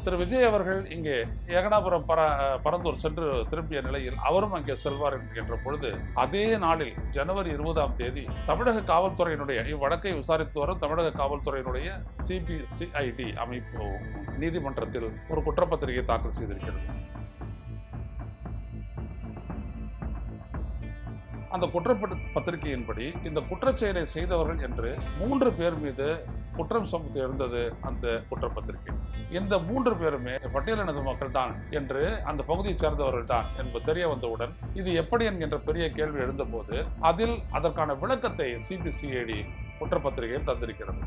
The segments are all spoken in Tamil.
திரு விஜய் அவர்கள் இங்கே ஏகனாபுரம் பரந்தூர் சென்று திரும்பிய நிலையில் அவரும் அங்கே செல்வார் என்கின்ற பொழுது அதே நாளில் ஜனவரி 20ஆம் தேதி தமிழக காவல்துறையினுடைய இவ்வழக்கை விசாரித்து வரும் தமிழக காவல்துறையினுடைய சிபிசிஐடி அமைப்பு நீதிமன்றத்தில் ஒரு குற்றப்பத்திரிகை தாக்கல் செய்திருக்கிறது. அந்த குற்றப்பத்திரிகையின்படி இந்த குற்றச்செயலை செய்தவர்கள் என்று 3 பேர் மீது குற்றம் சுமத்தி இருந்தது அந்த குற்றப்பத்திரிகை. இந்த 3 பேருமே பட்டியலினது மக்கள் தான் என்று அந்த பகுதியைச் சேர்ந்தவர்கள் தான் என்பது தெரிய வந்தவுடன் இது எப்படி என்கின்ற பெரிய கேள்வி எழுந்தபோது அதில் அதற்கான விளக்கத்தை சிபிசிஐடி குற்றப்பத்திரிகையில் தந்திருக்கிறது.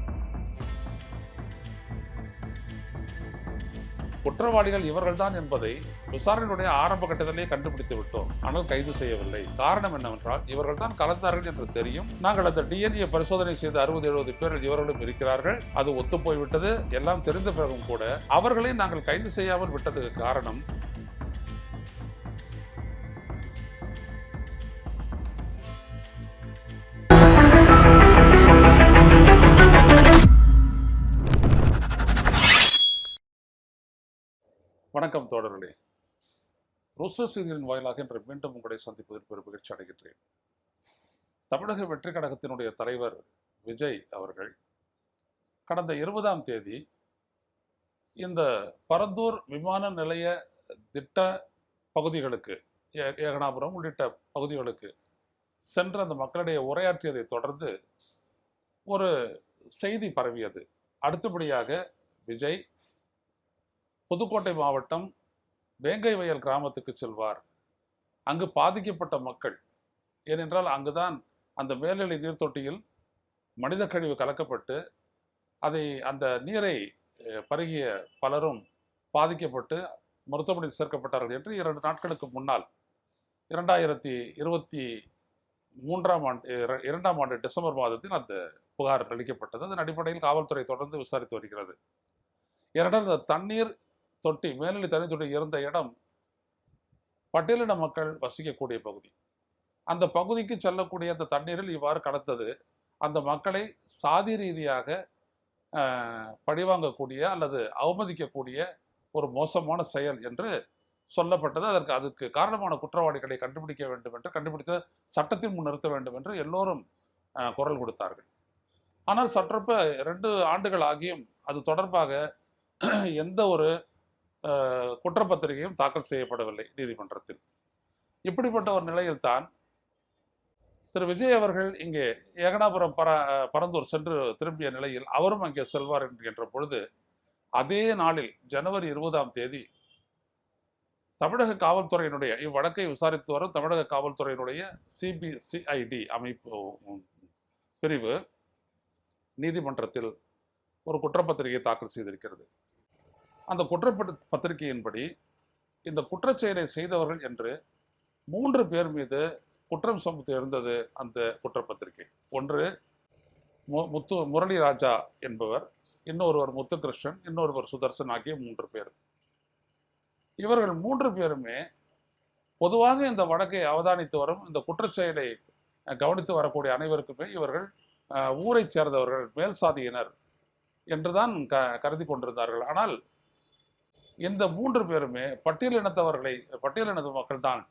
குற்றவாளிகள் இவர்கள்தான் என்பதை விசாரணையுடைய ஆரம்ப கட்டத்திலேயே கண்டுபிடித்து விட்டோம், ஆனால் கைது செய்யவில்லை. காரணம் என்னவென்றால் இவர்கள் தான் கலந்தார்கள் என்று தெரியும். நாங்கள் அந்த டிஎன்ஏ பரிசோதனை செய்த 60-70 பேரில் இவர்களும் இருக்கிறார்கள், அது ஒத்து போய்விட்டது. எல்லாம் தெரிந்த பிறகும் கூட அவர்களை நாங்கள் கைது செய்யாமல் விட்டதுக்கு காரணம் வணக்கம் தோழர்களே, ருஸ்டர் செய்திகளின் வாயிலாக இன்று மீண்டும் உங்களை சந்திப்பதில் பெரும் மகிழ்ச்சி அடைகின்றேன். தமிழக வெற்றி கழகத்தினுடைய தலைவர் விஜய் அவர்கள் கடந்த 20ஆம் தேதி இந்த பரந்தூர் விமான நிலைய திட்ட பகுதிகளுக்கு, ஏகனாபுரம் உள்ளிட்ட பகுதிகளுக்கு சென்று அந்த மக்களிடையே உரையாற்றியதை தொடர்ந்து ஒரு செய்தி பரவியது. அடுத்தபடியாக விஜய் புதுக்கோட்டை மாவட்டம் வேங்கை வயல் கிராமத்துக்கு செல்வார். அங்கு பாதிக்கப்பட்ட மக்கள், ஏனென்றால் அங்குதான் அந்த மேல்நிலை நீர்த்தொட்டியில் மனித கழிவு கலக்கப்பட்டு அந்த நீரை பருகிய பலரும் பாதிக்கப்பட்டு மருத்துவமனையில் சேர்க்கப்பட்டார்கள் என்று 2 நாட்களுக்கு முன்னால் 2023ஆம் ஆண்டு டிசம்பர் மாதத்தில் அந்த புகார் அளிக்கப்பட்டது. அதன் அடிப்படையில் காவல்துறை தொடர்ந்து விசாரித்து வருகிறது. ஏனென்றால் இந்த தண்ணீர் தொட்டி, மேல்நிலை தண்ணீர் தொட்டி இருந்த இடம் பட்டியலின மக்கள் வசிக்கக்கூடிய பகுதி. அந்த பகுதிக்கு செல்லக்கூடிய அந்த தண்ணீரில் இவ்வாறு கலந்தது அந்த மக்களை சாதி ரீதியாக பழிவாங்கக்கூடிய அல்லது அவமதிக்கக்கூடிய ஒரு மோசமான செயல் என்று சொல்லப்பட்டது. அதுக்கு காரணமான குற்றவாளிகளை கண்டுபிடிக்க வேண்டும் என்று, கண்டுபிடித்து சட்டத்தின் முன் நிறுத்த வேண்டும் என்று எல்லோரும் குரல் கொடுத்தார்கள். ஆனால் சற்றப்ப 2 ஆண்டுகள் ஆகியும் அது தொடர்பாக எந்த ஒரு குற்றப்பத்திரிகையும் தாக்கல் செய்யப்படவில்லை நீதிமன்றத்தில். இப்படிப்பட்ட ஒரு நிலையில்தான் திரு விஜய் அவர்கள் இங்கே ஏகனாபுரம் பரந்தூர் சென்று திரும்பிய நிலையில் அவரும் அங்கே செல்வார் என்கின்ற பொழுது அதே நாளில் ஜனவரி 20ஆம் தேதி தமிழக காவல்துறையினுடைய இவ்வழக்கை விசாரித்து வரும் தமிழக காவல்துறையினுடைய சிபிசிஐடி அமைப்பு பிரிவு நீதிமன்றத்தில் ஒரு குற்றப்பத்திரிகை தாக்கல் செய்திருக்கிறது. அந்த குற்றப்பத்திரிகையின்படி இந்த குற்றச்செயலை செய்தவர்கள் என்று 3 பேர் மீது குற்றம் சுமத்தி இருந்தது அந்த குற்றப்பத்திரிகை. ஒன்று முரளி ராஜா என்பவர், இன்னொருவர் முத்துகிருஷ்ணன், இன்னொருவர் சுதர்சன் ஆகிய 3 பேர். இவர்கள் 3 பேருமே பொதுவாக இந்த வழக்கை அவதானித்து வரும், இந்த குற்றச்செயலை கவனித்து வரக்கூடிய அனைவருக்குமே இவர்கள் ஊரை சேர்ந்தவர்கள், மேல் சாதியினர் என்றுதான் கருதி கொண்டிருந்தார்கள். ஆனால் இந்த 3 பேருமே பட்டியலினது மக்கள் தான்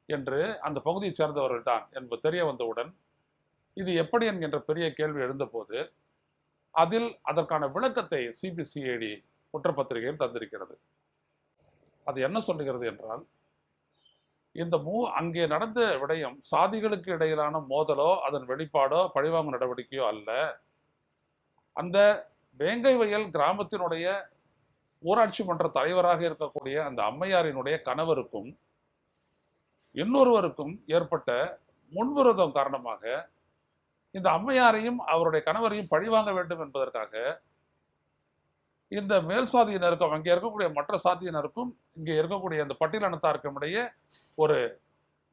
என்று, அந்த பகுதியைச் சேர்ந்தவர்கள் தான் என்பது தெரிய வந்தவுடன் இது எப்படி என்கின்ற பெரிய கேள்வி எழுந்தபோது அதில் அதற்கான விளக்கத்தை சிபிசிஐடி குற்றப்பத்திரிகையில் தந்திருக்கிறது. அது என்ன சொல்லுகிறது என்றால், இந்த அங்கே நடந்த விடயம் சாதிகளுக்கு இடையிலான மோதலோ அதன் வெளிப்பாடோ பழிவாங்கும் நடவடிக்கையோ அல்ல. அந்த வேங்கை வயல் கிராமத்தினுடைய ஊராட்சி மன்ற தலைவராக இருக்கக்கூடிய அந்த அம்மையாரினுடைய கணவருக்கும் இன்னொருவருக்கும் ஏற்பட்ட முன்விரோதம் காரணமாக இந்த அம்மையாரையும் அவருடைய கணவரையும் பழிவாங்க வேண்டும் என்பதற்காக இந்த மேல் சாதியினருக்கும் அங்கே இருக்கக்கூடிய மற்ற சாதியினருக்கும் இங்கே இருக்கக்கூடிய அந்த பட்டியலினத்தாருக்கும் இடையே ஒரு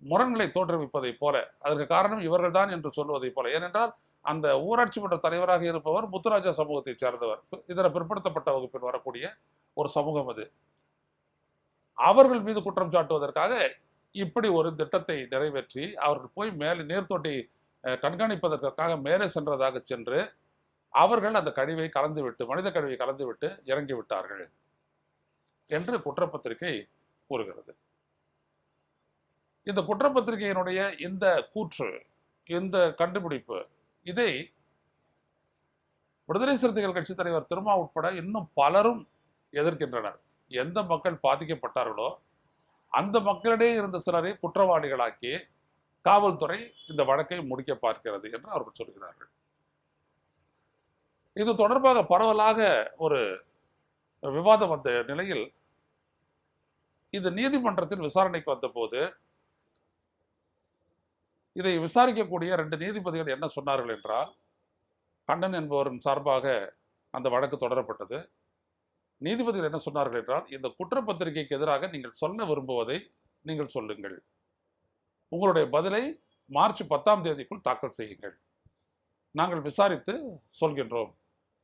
முரண்களை தோற்றுவிப்பதை போல, அதற்கு காரணம் இவர்கள் தான் என்று சொல்வதை போல. ஏனென்றால் அந்த ஊராட்சி மன்ற தலைவராக இருப்பவர் முத்துராஜா சமூகத்தை சேர்ந்தவர், இதர பிற்படுத்தப்பட்ட வகுப்பில் வரக்கூடிய ஒரு சமூகம். அது அவர்கள் மீது குற்றம் சாட்டுவதற்காக இப்படி ஒரு திட்டத்தை நிறைவேற்றி அவர்கள் போய் மேலே நீர்த்தொட்டி கண்காணிப்பதற்காக மேலே சென்றதாக சென்று அவர்கள் அந்த கழிவை கலந்துவிட்டு, மனித கழிவை கலந்துவிட்டு இறங்கி விட்டார்கள். என்று குற்றப்பத்திரிகை கூறுகிறது. இந்த குற்றப்பத்திரிகையினுடைய இந்த கூற்று, இந்த கண்டுபிடிப்பு, இதை விடுதலை சிறுத்தைகள் கட்சி தலைவர் திருமா உட்பட இன்னும் பலரும் எதிர்க்கின்றனர். எந்த மக்கள் பாதிக்கப்பட்டார்களோ அந்த மக்களிடையே இருந்த சிலரை குற்றவாளிகளாக்கி காவல்துறை இந்த வழக்கை முடிக்க பார்க்கிறது என்று அவர்கள் சொல்கிறார்கள். இது தொடர்பாக பரவலாக ஒரு விவாதம் வந்த நிலையில் இது நீதிமன்றத்தில் விசாரணைக்கு வந்தபோது இதை விசாரிக்கக்கூடிய 2 நீதிபதிகள் என்ன சொன்னார்கள் என்றால், கண்ணன் என்பவரின் சார்பாக அந்த வழக்கு தொடரப்பட்டது. நீதிபதிகள் என்ன சொன்னார்கள் என்றால், இந்த குற்றப்பத்திரிகைக்கு எதிராக நீங்கள் சொல்ல விரும்புவதை நீங்கள் சொல்லுங்கள், உங்களுடைய பதிலை மார்ச் 10ஆம் தேதிக்குள் தாக்கல் செய்யுங்கள், நாங்கள் விசாரித்து சொல்கின்றோம்,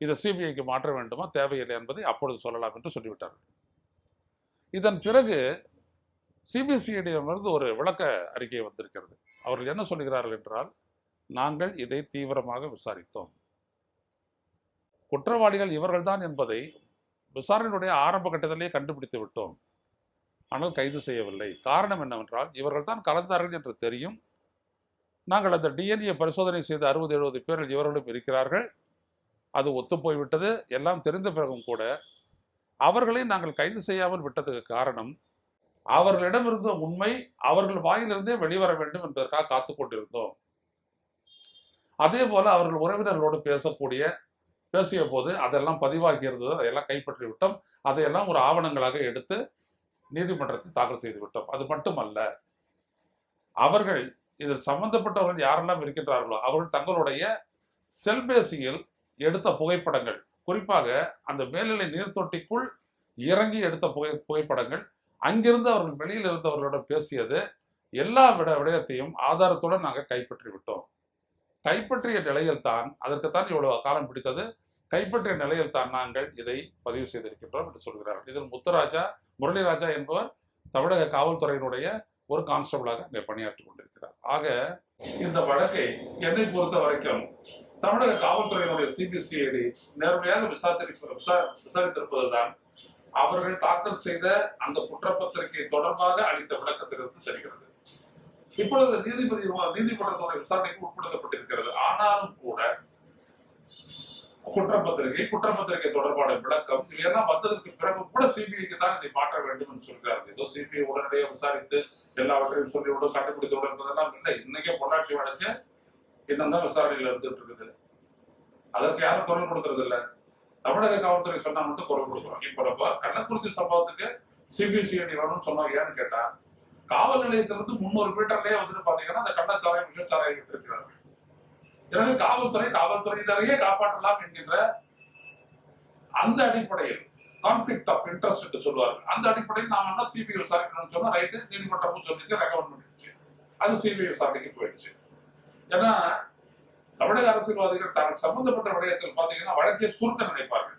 இதை சிபிஐக்கு மாற்ற வேண்டுமா தேவையில்லை என்பதை அப்பொழுது சொல்லலாம் என்று சொல்லிவிட்டார்கள். இதன் பிறகு சிபிசிஐடியிடமிருந்து ஒரு விளக்க அறிக்கை வந்திருக்கிறது. அவர்கள் என்ன சொல்கிறார்கள் என்றால், நாங்கள் இதை தீவிரமாக விசாரித்தோம், குற்றவாளிகள் இவர்கள்தான் என்பதை விசாரணையுடைய ஆரம்ப கட்டத்திலேயே கண்டுபிடித்து விட்டோம், ஆனால் கைது செய்யவில்லை. காரணம் என்னவென்றால், இவர்கள் தான் கலந்தார்கள் என்று தெரியும், நாங்கள் அந்த டிஎன்ஏ பரிசோதனை செய்த 60-70 பேர்கள் இவர்களும் இருக்கிறார்கள், அது ஒத்துப்போய்விட்டது. எல்லாம் தெரிந்த பிறகும் கூட அவர்களை நாங்கள் கைது செய்யாமல் விட்டதுக்கு காரணம், அவர்களிடமிருந்த உண்மை அவர்கள் வாயிலிருந்தே வெளிவர வேண்டும் என்பதற்காக காத்து கொண்டிருந்தோம். அதே போல அவர்கள் உறவினர்களோடு பேசிய போது அதெல்லாம் பதிவாகி இருந்தது, அதையெல்லாம் கைப்பற்றி விட்டோம், அதையெல்லாம் ஒரு ஆவணங்களாக எடுத்து நீதிமன்றத்தில் தாக்கல் செய்து விட்டோம். அது மட்டுமல்ல, அவர்கள் இதில் சம்பந்தப்பட்டவர்கள் யாரெல்லாம் இருக்கின்றார்களோ அவர்கள் தங்களுடைய செல்பேசியில் எடுத்த புகைப்படங்கள், குறிப்பாக அந்த மேல்நிலை நீர்த்தொட்டிக்குள் இறங்கி எடுத்த புகைப்படங்கள், அங்கிருந்து அவர்கள் வெளியில் இருந்தவர்களோட பேசியது, எல்லா விடயத்தையும் ஆதாரத்துடன் நாங்கள் கைப்பற்றி விட்டோம். கைப்பற்றிய நிலையில் தான், அதற்குத்தான் இவ்வளவு காலம் பிடித்தது, கைப்பற்றிய நிலையில் தான் நாங்கள் இதை பதிவு செய்திருக்கின்றோம் என்று சொல்கிறார்கள். இதில் முரளிராஜா என்பவர் தமிழக காவல்துறையினுடைய ஒரு கான்ஸ்டபிளாக அங்கே பணியாற்றிக் கொண்டிருக்கிறார். ஆக இந்த வழக்கை என்னை பொறுத்த வரைக்கும் தமிழக காவல்துறையினுடைய சிபிசிஐடி நேர்மையாக விசாரித்திருப்பதுதான் அவர்கள் தாக்கல் செய்த அந்த குற்றப்பத்திரிகை தொடர்பாக அளித்த விளக்கத்திலிருந்து தெரிகிறது. இப்பொழுது நீதிமன்றத்துடைய விசாரணைக்கு உட்படுத்தப்பட்டிருக்கிறது. ஆனாலும் கூட குற்றப்பத்திரிகை தொடர்பான விளக்கம் இவையெல்லாம் வந்ததற்கு பிறகு கூட சிபிஐக்கு தான் இதை மாற்ற வேண்டும் என்று சொல்கிறார்கள். ஏதோ சிபிஐ உடனடியாக விசாரித்து எல்லாவற்றையும் சொல்லிவிடும், கண்டுபிடித்து விடும் என்பதெல்லாம் இல்லை. இன்னைக்கே பொள்ளாச்சி வழக்கு இன்னும் தான் விசாரணையில் இருந்துட்டு இருக்குது. அதற்கு யாரும் குரல் கொடுக்கறது இல்லை. தமிழக காவல்துறை சொன்னா மட்டும் குரல் கொடுக்குறோம். இப்ப கள்ளக்குறிச்சி சம்பவத்துக்கு சிபிசிஐடி வேணும்னு சொன்னாங்க. ஏன்னு கேட்டா, காவல் நிலையத்திலிருந்து 300 மீட்டர்லயே வந்துட்டு பாத்தீங்கன்னா அந்த கள்ளச்சாராயம் விஷச்சாராயம் விட்டு இருக்கிறார்கள். எனவே காவல்துறையினரையே காப்பாற்றலாம் என்கின்ற அந்த அடிப்படையில் கான்ஃபிளிக்ட் ஆஃப் இன்ட்ரெஸ்ட் என்று சொல்வார்கள். அந்த அடிப்படையில் நாம என்ன சிபிஐ விசாரிக்கணும்னு சொன்னா ரைட்டு, நீதிமன்றமும் சொல்லிச்சு, ரெக்கமெண்ட் பண்ணிடுச்சு, அது சிபிஐ விசாரணைக்கு போயிடுச்சு. ஏன்னா தமிழக அரசியல்வாதிகள் தாங்கள் சம்பந்தப்பட்ட விடயத்தில் பாத்தீங்கன்னா வழக்கை சுருக்க நினைப்பார்கள்.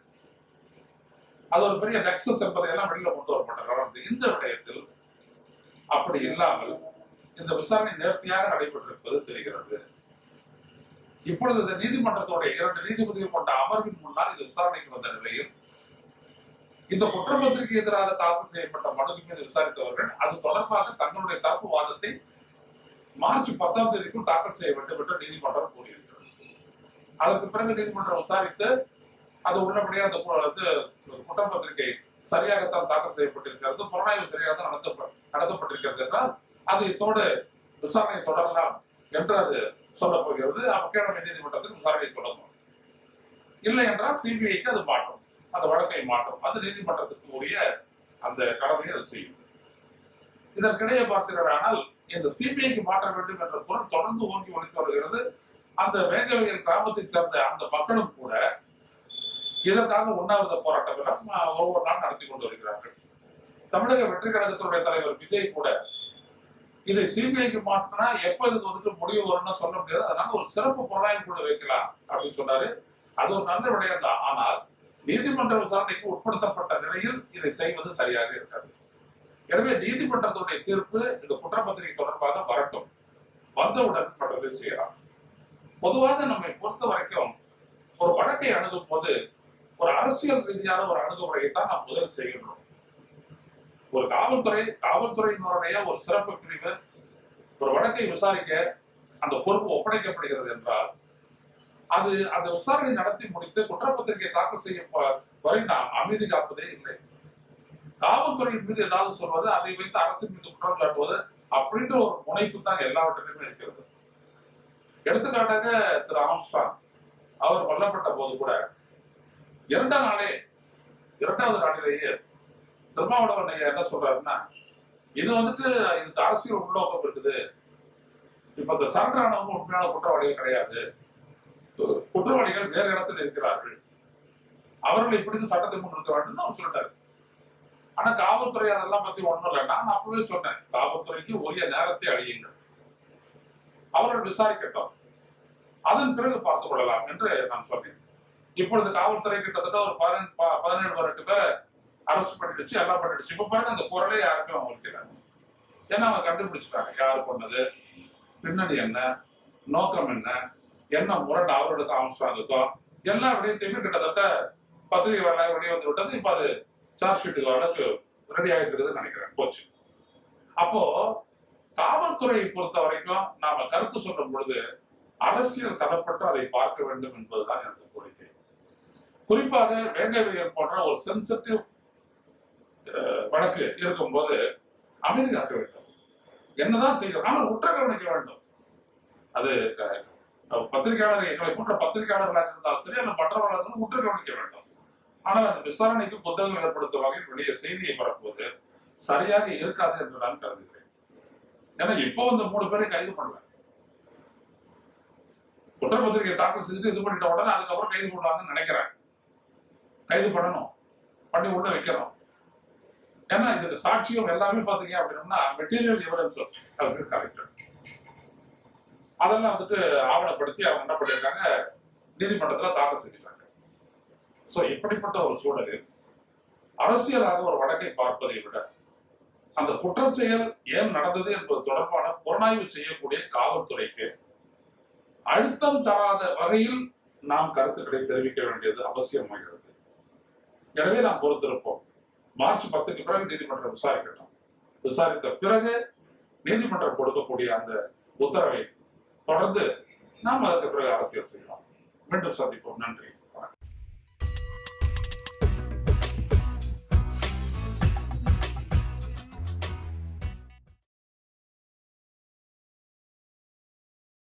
அது ஒரு பெரிய நெக்ஸஸ் என்பதை எல்லாம் வெளியில கொண்டு வரப்பட்டார்கள். இந்த விடயத்தில் அப்படி இல்லாமல் இந்த விசாரணை நேர்த்தியாக நடைபெற்றிருப்பது தெரிகிறது. இப்பொழுது இந்த நீதிமன்றத்துடைய 2 நீதிபதிகள் கொண்ட அமர்வின் முன்னால் இது விசாரணைக்கு வந்த நிலையில் இந்த குற்றப்பத்திரிகை எதிராக தாக்கல் செய்யப்பட்ட மனுவின் மீது விசாரித்தவர்கள் அது தொடர்பாக தங்களுடைய தரப்பு வாதத்தை மார்ச் 10ஆம் தேதிக்குள் தாக்கல் செய்ய வேண்டும் என்று நீதிமன்றம் கூறியிருக்கிறது. அதற்கு பிறகு நீதிமன்றம் விசாரித்து அது உள்ளபடியாக அந்த குற்றப்பத்திரிகை சரியாகத்தான் தாக்கல் செய்யப்பட்டிருக்கிறது, புலனாய்வு சரியாகத்தான் நடத்தப்பட்டிருக்கிறது என்றால் அது இதோடு விசாரணை தொடரலாம் என்று அது சொல்ல போகிறது. கீழமை நீதிமன்றத்தில் விசாரணை தொடங்கும். இல்லை என்றால் சிபிஐக்கு அது மாற்றும், அந்த வழக்கை மாற்றும். அது நீதிமன்றத்துக்கு உரிய அந்த கடமையை அது செய்யும். இதற்கிடையே பார்த்தீர்களானால் இந்த சிபிஐக்கு மாற்ற வேண்டும் என்ற குரல் தொடர்ந்து ஓங்கி ஒலித்து வருகிறது. அந்த வேங்கவையல் கிராமத்தை சேர்ந்த அந்த மக்களும் கூட இதற்காக உண்ணாவிரத போராட்டம் ஒவ்வொரு நாள் நடத்தி கொண்டு வருகிறார்கள். தமிழக வெற்றி கழகத்தினுடைய தலைவர் விஜய் கூட இதை சிபிஐக்கு மாற்றினா எப்ப இதுக்கு வந்துட்டு முடிவு வரும்னு சொல்ல முடியாது, அதனால ஒரு சிறப்பு புலனாய்வு கூட வைக்கலாம் அப்படின்னு சொன்னாரு. அது ஒரு நல்ல விடயம் தான். ஆனால் நீதிமன்ற விசாரணைக்கு உட்படுத்தப்பட்ட நிலையில் இதை செய்வது சரியாக இருக்காது. எனவே நீதிமன்றத்துடைய தீர்ப்பு இந்த குற்றப்பத்திரிகை தொடர்பாக வரட்டும், வந்தவுடன் மற்றதை செய்யலாம். பொதுவாக நம்மை பொறுத்த வரைக்கும் ஒரு வழக்கை அணுகும் போது ஒரு அரசியல் ரீதியான ஒரு அணுகுமுறையை தான் நாம் முதல் செய்கின்றோம். ஒரு காவல்துறையினுடைய ஒரு சிறப்பு பிரிவு ஒரு வழக்கை விசாரிக்க அந்த பொறுப்பு ஒப்படைக்கப்படுகிறது என்றால் அது அந்த விசாரணை நடத்தி முடித்து குற்றப்பத்திரிகை தாக்கல் செய்ய வரை நாம் அமைதி காப்பதே இல்லை. காவல்துறையின் மீது ஏதாவது சொல்வது, அதை வைத்து அரசின் மீது குற்றம் சாட்டுவது அப்படின்ற ஒரு முனைப்பு தான் எல்லாவற்றிலுமே இருக்கிறது. எடுத்துக்காட்டாக திரு ஆம்ஸ்ட்ராங் அவர் கொல்லப்பட்ட போது கூட இரண்டாவது நாளிலேயே திருமாவளவன் என்ன சொல்றாருன்னா, இது இதுக்கு அரசியல் உள்நோக்கம் இருக்குது. இப்ப இந்த சரண்டர் ஆனவங்க உண்மையான குற்றவாளிகள் கிடையாது, குற்றவாளிகள் வேறு இடத்தில் இருக்கிறார்கள், அவர்கள் இப்படி சட்டத்தை முன் நிறுத்த வேண்டும் அவர் சொல்லிட்டாரு. ஆனா காவல்துறை அதெல்லாம் பத்தி ஒண்ணும் இல்லை. நான் அப்பவே சொன்னேன், காவல்துறைக்கு உரிய நேரத்தை அழியுங்கள், அவர்கள் விசாரிக்கட்டும், அதன் பிறகு பார்த்துக் கொள்ளலாம் என்று நான் சொன்னேன். இப்பொழுது காவல்துறை கிட்டத்தட்ட ஒரு 17-18 பேரை அரெஸ்ட் பண்ணிடுச்சு, எல்லாம் பண்ணிடுச்சு. இப்ப பாருங்க அந்த குரலே யாருக்கும் அவங்களுக்கு இல்லை. ஏன்னா அவங்க கண்டுபிடிச்சிட்டாங்க யாரு கொண்டது, பின்னணி என்ன, நோக்கம் என்ன முரண்டு அவர்களுக்கு ஆம்ஸ்ட்ராங்குக்கும் எல்லா விடயத்தையுமே கிட்டத்தட்ட பத்திரிகை வேலை வெளியே வந்து விட்டது. இப்ப அது சார்ஜ் ஷீட்டுக்கு அளவுக்கு ரெடி ஆகிட்டு இருக்குதுன்னு நினைக்கிறேன், போச்சு. அப்போ காவல்துறையை பொறுத்த வரைக்கும் நாம கருத்து சொல்லும் பொழுது அரசியல் தரப்பட்டு அதை பார்க்க வேண்டும் என்பதுதான் எனக்கு கோரிக்கை. குறிப்பாக வேங்கைவியல் போன்ற ஒரு சென்சிட்டிவ் வழக்கு இருக்கும்போது அமைதி காக்க வேண்டும். என்னதான் செய்யணும், ஆனால் உற்ற கவனிக்க வேண்டும். அது பத்திரிகையாளர், எங்களை போன்ற பத்திரிகையாளர்களாக இருந்தால் சரி, அந்த மற்றவர்கள் உற்று கவனிக்க வேண்டும். ஆனால் அந்த விசாரணைக்கு புத்தகம் ஏற்படுத்தும் வகையில் வெளியே செய்தியை பரப்புவது சரியாக இருக்காது என்று நான் கருதுகிறேன். ஏன்னா இப்போ இந்த 3 பேரை கைது பண்ணல, குற்றப்பத்திரிகை தாக்கல் செஞ்சுட்டு இது பண்ணிட்ட உடனே அதுக்கப்புறம் கைது பண்ணுவாங்கன்னு நினைக்கிறேன். கைது பண்ணணும், பண்ணி உள்ள வைக்கணும். ஏன்னா இதுக்கு சாட்சியம் எல்லாமே பாத்தீங்க அப்படின்னா மெட்டீரியல் எவிடன்சஸ் கரெக்ட், அதெல்லாம் ஆவணப்படுத்தி அவங்க என்ன பண்ணிருக்காங்க, நீதிமன்றத்துல தாக்கல் செஞ்சுட்டாங்க. சோ இப்படிப்பட்ட ஒரு சூழலில் அரசியலாக ஒரு வழக்கை பார்ப்பதை விட அந்த குற்றச்செயல் ஏன் நடந்தது என்பது தொடர்பான புலனாய்வு செய்யக்கூடிய காவல்துறைக்கு அழுத்தம் தராத வகையில் நாம் கருத்துக்களை தெரிவிக்க வேண்டியது அவசியமாகிறது. எனவே நாம் பொறுத்திருப்போம். மார்ச் 10க்கு பிறகு நீதிமன்றம் விசாரிக்கட்டும், விசாரித்த பிறகு நீதிமன்றம் கொடுக்கக்கூடிய அந்த உத்தரவை தொடர்ந்து நாம் அதற்கு பிறகு அரசியல் செய்யலாம். மீண்டும் சந்திப்போம். நன்றி.